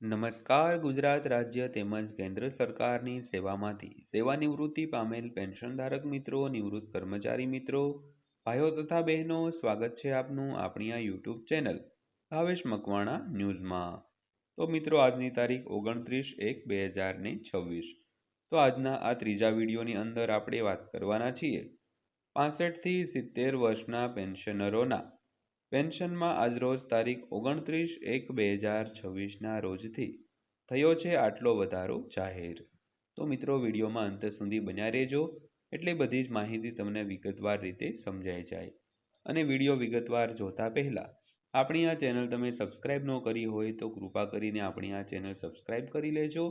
નમસ્કાર. ગુજરાત રાજ્ય તેમજ કેન્દ્ર સરકારની સેવામાંથી સેવાનિવૃત્તિ પામેલ પેન્શનધારક મિત્રો, નિવૃત્ત કર્મચારી મિત્રો, ભાઈઓ તથા બહેનો, સ્વાગત છે આપનું આપણી આ યુટ્યુબ ચેનલ ભાવેશ મકવાણા ન્યૂઝમાં. તો મિત્રો, આજની તારીખ 29/1/2026. તો આજના આ ત્રીજા વિડીયોની અંદર આપણે વાત કરવાના છીએ 65 થી 70 વર્ષના પેન્શનરોના પેન્શનમાં આજરોજ તારીખ 29/1/2026ના રોજથી થયો છે આટલો વધારો જાહેર. તો મિત્રો, વિડીયોમાં અંત સુધી બન્યા રહેજો એટલે બધી જ માહિતી તમને વિગતવાર રીતે સમજાઈ જાય. અને વિડીયો વિગતવાર જોતા પહેલાં આપણી આ ચેનલ તમે સબસ્ક્રાઈબ ન કરી હોય તો કૃપા કરીને આપણી આ ચેનલ સબસ્ક્રાઈબ કરી લેજો.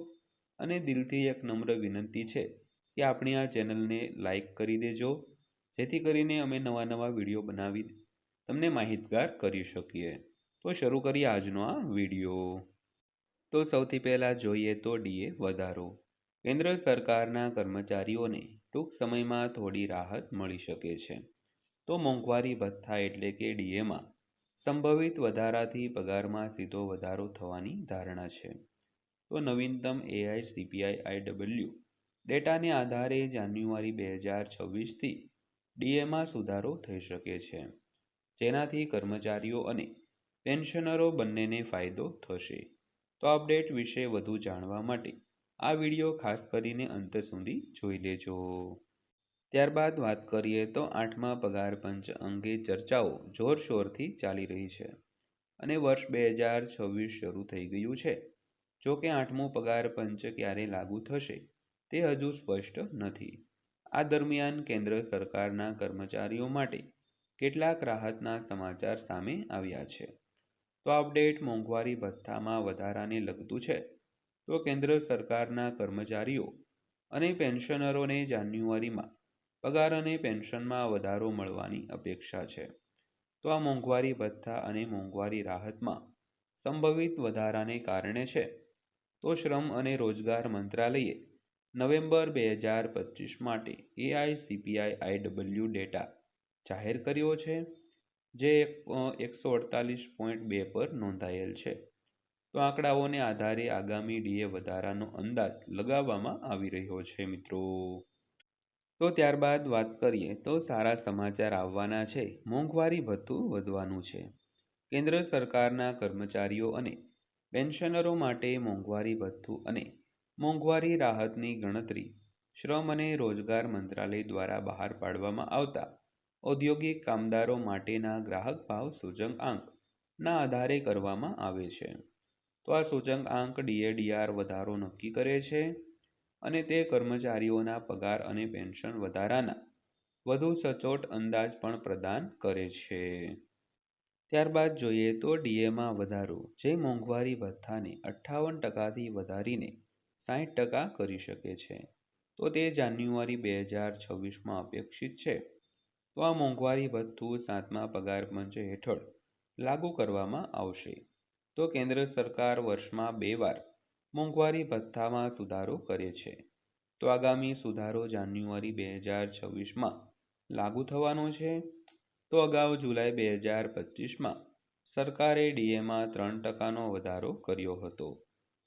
અને દિલથી એક નમ્ર વિનંતી છે કે આપણી આ ચેનલને લાઈક કરી દેજો, જેથી કરીને અમે નવા વિડીયો બનાવી તમને માહિતગાર કરી શકીએ. તો શરૂ કરીએ આજનો આ વિડીયો. તો સૌથી પહેલાં જોઈએ તો ડીએ વધારો. કેન્દ્ર સરકારના કર્મચારીઓને ટૂંક સમયમાં થોડી રાહત મળી શકે છે. તો મોંઘવારી ભથ્થા એટલે કે ડીએમાં સંભવિત વધારાથી પગારમાં સીધો વધારો થવાની ધારણા છે. તો નવીનતમ AICPI-IW ડેટાને આધારે જાન્યુઆરી 2026થી ડીએમાં સુધારો થઈ શકે છે, જેનાથી કર્મચારીઓ અને પેન્શનરો બંનેને ફાયદો થશે. તો અપડેટ વિશે વધુ જાણવા માટે આ વિડીયો ખાસ કરીને અંત સુધી જોઈ લેજો. ત્યારબાદ વાત કરીએ તો 8મા પગાર પંચ અંગે ચર્ચાઓ જોરશોરથી ચાલી રહી છે અને વર્ષ 2026 શરૂ થઈ ગયું છે. જો કે 8મું પગાર પંચ ક્યારે લાગુ થશે તે હજુ સ્પષ્ટ નથી. આ દરમિયાન કેન્દ્ર સરકારના કર્મચારીઓ માટે કેટલાક રાહતના સમાચાર સામે આવ્યા છે. તો અપડેટ મોંઘવારી ભથ્થામાં વધારાને લગતું છે. તો કેન્દ્ર સરકારના કર્મચારીઓ અને પેન્શનરોને જાન્યુઆરીમાં પગાર અને પેન્શનમાં વધારો મળવાની અપેક્ષા છે. તો આ મોંઘવારી ભથ્થા અને મોંઘવારી રાહતમાં સંભવિત વધારાને કારણે છે. તો શ્રમ અને રોજગાર મંત્રાલયે નવેમ્બર 2025 માટે AICPI-IW ડેટા જાહેર કર્યો છે, જે 148.2 પર નોંધાયેલ છે. તો આંકડાઓને આધારે આગામી ડીએ વધારાનો અંદાજ લગાવવામાં આવી રહ્યો છે મિત્રો. તો ત્યારબાદ વાત કરીએ તો સારા સમાચાર આવવાના છે. મોંઘવારી ભથ્થું વધવાનું છે. કેન્દ્ર સરકારના કર્મચારીઓ અને પેન્શનરો માટે મોંઘવારી ભથ્થું અને મોંઘવારી રાહતની ગણતરી શ્રમ અને રોજગાર મંત્રાલય દ્વારા બહાર પાડવામાં આવતા ઔદ્યોગિક કામદારો માટેના ગ્રાહક ભાવ સૂચકાંકના આધારે કરવામાં આવે છે. તો આ સૂચકાંક DAR વધારો નક્કી કરે છે અને તે કર્મચારીઓના પગાર અને પેન્શન વધારાના વધુ સચોટ અંદાજ પણ પ્રદાન કરે છે. ત્યારબાદ જોઈએ તો ડીએમાં વધારો, જે મોંઘવારી ભથ્થાને 58%થી વધારીને 60% કરી શકે છે. તો તે જાન્યુઆરી 2026માં અપેક્ષિત છે. તો આ મોંઘવારી ભથ્થું 7મા પગાર પંચ હેઠળ લાગુ કરવામાં આવશે. તો કેન્દ્ર સરકાર વર્ષમાં 2 વાર મોંઘવારી ભથ્થામાં સુધારો કરે છે. તો આગામી સુધારો જાન્યુઆરી 2026માં લાગુ થવાનો છે. તો અગાઉ જુલાઈ 2025માં સરકારે ડીએમાં 3%નો વધારો કર્યો હતો,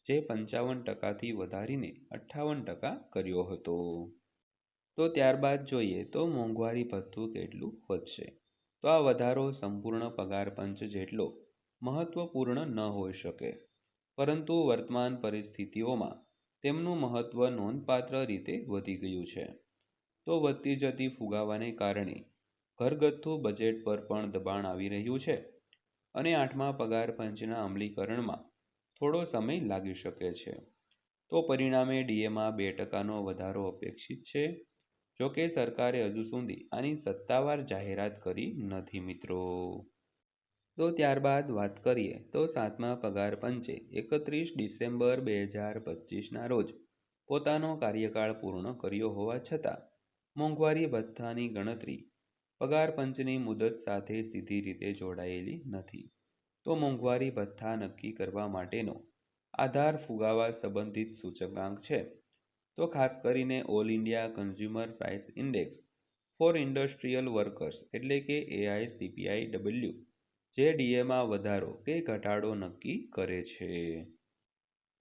જે 55%થી વધારીને 58% કર્યો હતો. તો ત્યારબાદ જોઈએ તો મોંઘવારી ભથ્થું કેટલું વધશે. તો આ વધારો સંપૂર્ણ પગાર પંચ જેટલો મહત્વપૂર્ણ ન હોઈ શકે, પરંતુ વર્તમાન પરિસ્થિતિઓમાં તેમનું મહત્વ નોંધપાત્ર રીતે વધી ગયું છે. તો વધતી જતી ફુગાવાને કારણે ઘરગથ્થુ બજેટ પર પણ દબાણ આવી રહ્યું છે અને 8મા પગાર પંચના અમલીકરણમાં થોડો સમય લાગી શકે છે. તો પરિણામે ડીએમાં 2%નો વધારો અપેક્ષિત છે. જોકે સરકારે હજુ સુધી આની સત્તાવાર જાહેરાત કરી નથી મિત્રો. તો ત્યારબાદ વાત કરીએ તો 7મા પગાર પંચે 31 ડિસેમ્બર 2025ના રોજ પોતાનો કાર્યકાળ પૂર્ણ કર્યો હોવા છતાં મોંઘવારી ભથ્થાની ગણતરી પગાર પંચની મુદત સાથે સીધી રીતે જોડાયેલી નથી. તો મોંઘવારી ભથ્થા નક્કી કરવા માટેનો આધાર ફુગાવા સંબંધિત સૂચકાંક છે. તો ખાસ કરીને all India consumer price index four industrial workers એટલે કે AICPI-IW, જે ડીએમાં વધારો કે ઘટાડો નક્કી કરે છે.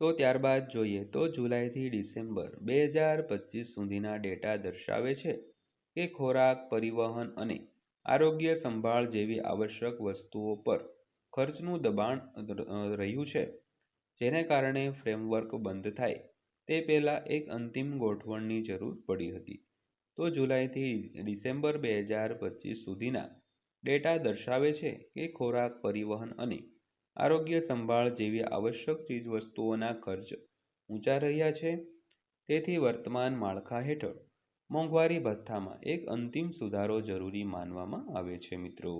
તો ત્યારબાદ જોઈએ તો જુલાઈથી ડિસેમ્બર 2025 સુધીના ડેટા દર્શાવે છે કે ખોરાક, પરિવહન અને આરોગ્ય સંભાળ જેવી આવશ્યક વસ્તુઓ પર ખર્ચનું દબાણ રહ્યું છે, જેને કારણે ફ્રેમવર્ક બંધ થાય તે પહેલાં એક અંતિમ ગોઠવણની જરૂર પડી હતી. તો જુલાઈથી ડિસેમ્બર 2025 સુધીના ડેટા દર્શાવે છે કે ખોરાક, પરિવહન અને આરોગ્ય સંભાળ જેવી આવશ્યક ચીજવસ્તુઓના ખર્ચ ઊંચા રહ્યા છે. તેથી વર્તમાન માળખા હેઠળ મોંઘવારી ભથ્થામાં એક અંતિમ સુધારો જરૂરી માનવામાં આવે છે મિત્રો.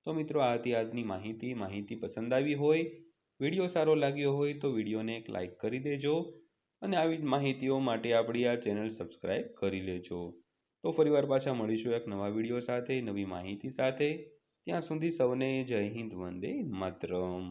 તો મિત્રો આ હતી આજની માહિતી પસંદ આવી હોય, વિડીયો સારો લાગ્યો હોય તો વિડીયોને એક લાઈક કરી દેજો અને આવી જ માહિતીઓ માટે આપણી આ ચેનલ સબસ્ક્રાઈબ કરી લેજો. તો ફરીવાર પાછા મળીશું એક નવા વિડીયો સાથે, નવી માહિતી સાથે. ત્યાં સુધી સૌને જય હિન્દ, વંદે માતરમ.